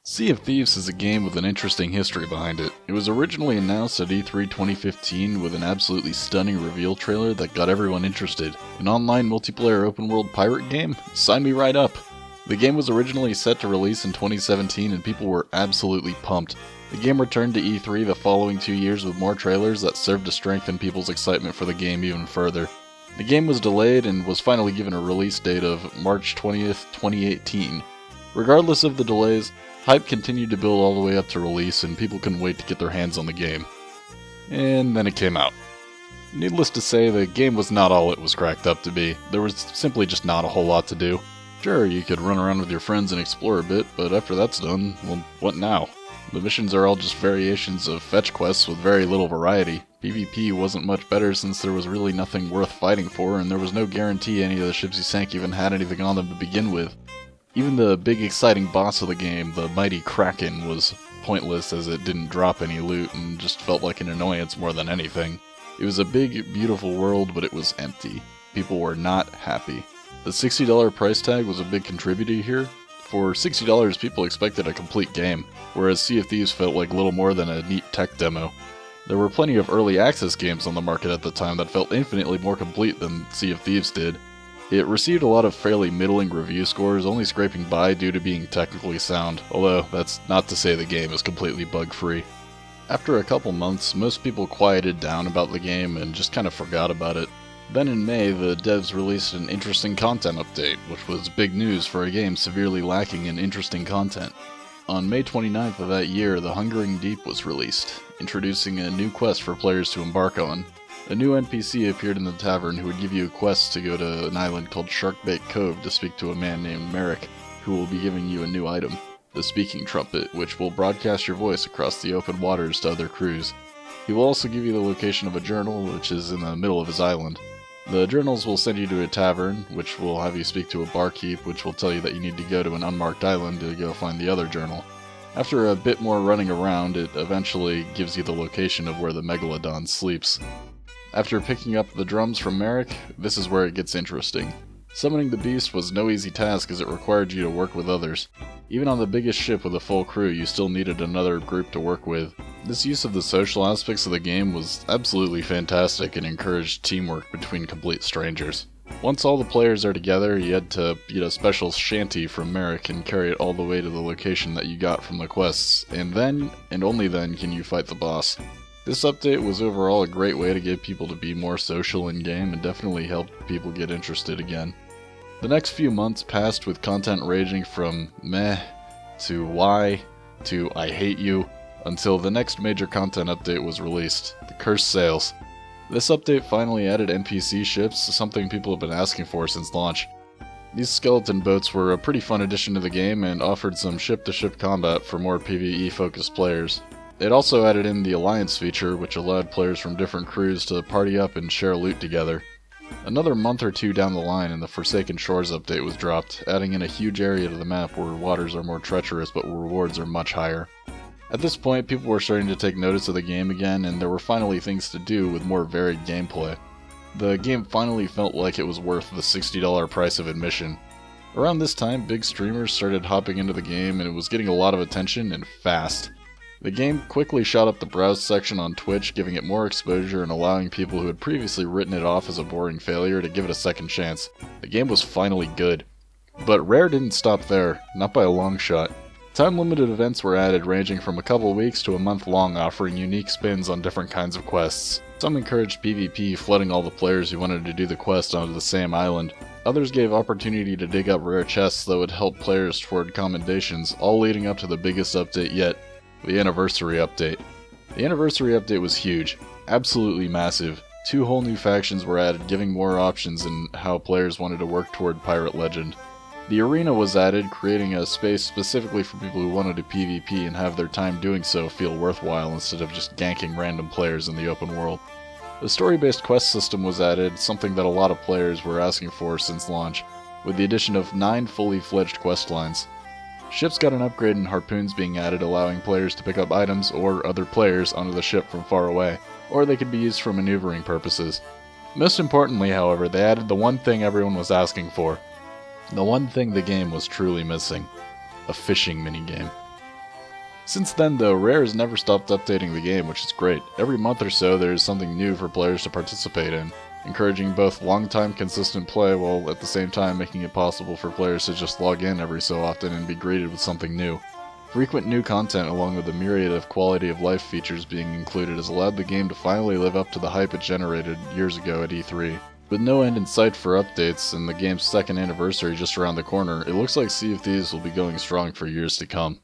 Sea of Thieves is a game with an interesting history behind it. It was originally announced at E3 2015 with an absolutely stunning reveal trailer that got everyone interested. An online multiplayer open-world pirate game? Sign me right up! The game was originally set to release in 2017 and people were absolutely pumped. The game returned to E3 the following 2 years with more trailers that served to strengthen people's excitement for the game even further. The game was delayed and was finally given a release date of March 20th, 2018. Regardless of the delays, hype continued to build all the way up to release, and people couldn't wait to get their hands on the game. And then it came out. Needless to say, the game was not all it was cracked up to be. There was simply just not a whole lot to do. Sure, you could run around with your friends and explore a bit, but after that's done, well, what now? The missions are all just variations of fetch quests with very little variety. PvP wasn't much better since there was really nothing worth fighting for, and there was no guarantee any of the ships you sank even had anything on them to begin with. Even the big exciting boss of the game, the mighty Kraken, was pointless as it didn't drop any loot and just felt like an annoyance more than anything. It was a big, beautiful world, but it was empty. People were not happy. The $60 price tag was a big contributor here. For $60, people expected a complete game, whereas Sea of Thieves felt like little more than a neat tech demo. There were plenty of early access games on the market at the time that felt infinitely more complete than Sea of Thieves did. It received a lot of fairly middling review scores, only scraping by due to being technically sound, although that's not to say the game is completely bug-free. After a couple months, most people quieted down about the game and just kind of forgot about it. Then in May, the devs released an interesting content update, which was big news for a game severely lacking in interesting content. On May 29th of that year, The Hungering Deep was released, introducing a new quest for players to embark on. A new NPC appeared in the tavern who would give you a quest to go to an island called Sharkbait Cove to speak to a man named Merrick, who will be giving you a new item, the Speaking Trumpet, which will broadcast your voice across the open waters to other crews. He will also give you the location of a journal, which is in the middle of his island. The journals will send you to a tavern, which will have you speak to a barkeep, which will tell you that you need to go to an unmarked island to go find the other journal. After a bit more running around, it eventually gives you the location of where the Megalodon sleeps. After picking up the drums from Merrick, this is where it gets interesting. Summoning the beast was no easy task as it required you to work with others. Even on the biggest ship with a full crew, you still needed another group to work with. This use of the social aspects of the game was absolutely fantastic and encouraged teamwork between complete strangers. Once all the players are together, you had to get a special shanty from Merrick and carry it all the way to the location that you got from the quests, and then, and only then, can you fight the boss. This update was overall a great way to get people to be more social in-game and definitely helped people get interested again. The next few months passed with content ranging from meh to why to I hate you until the next major content update was released, the Cursed Sails. This update finally added NPC ships, something people have been asking for since launch. These skeleton boats were a pretty fun addition to the game and offered some ship-to-ship combat for more PvE-focused players. It also added in the Alliance feature, which allowed players from different crews to party up and share loot together. Another month or two down the line and the Forsaken Shores update was dropped, adding in a huge area to the map where waters are more treacherous but rewards are much higher. At this point, people were starting to take notice of the game again, and there were finally things to do with more varied gameplay. The game finally felt like it was worth the $60 price of admission. Around this time, big streamers started hopping into the game and it was getting a lot of attention and fast. The game quickly shot up the browse section on Twitch, giving it more exposure and allowing people who had previously written it off as a boring failure to give it a second chance. The game was finally good. But Rare didn't stop there, not by a long shot. Time-limited events were added ranging from a couple weeks to a month long, offering unique spins on different kinds of quests. Some encouraged PvP, flooding all the players who wanted to do the quest onto the same island. Others gave opportunity to dig up rare chests that would help players toward commendations, all leading up to the biggest update yet, the Anniversary Update. The Anniversary Update was huge, absolutely massive. 2 whole new factions were added, giving more options in how players wanted to work toward Pirate Legend. The arena was added, creating a space specifically for people who wanted to PvP and have their time doing so feel worthwhile instead of just ganking random players in the open world. The story-based quest system was added, something that a lot of players were asking for since launch, with the addition of 9 fully fledged quest lines. Ships got an upgrade and harpoons being added, allowing players to pick up items or other players onto the ship from far away, or they could be used for maneuvering purposes. Most importantly, however, they added the one thing everyone was asking for. The one thing the game was truly missing. A fishing minigame. Since then though, Rare has never stopped updating the game, which is great. Every month or so there is something new for players to participate in, encouraging both long-time consistent play while at the same time making it possible for players to just log in every so often and be greeted with something new. Frequent new content along with a myriad of quality of life features being included has allowed the game to finally live up to the hype it generated years ago at E3. With no end in sight for updates and the game's second anniversary just around the corner, it looks like Sea of Thieves will be going strong for years to come.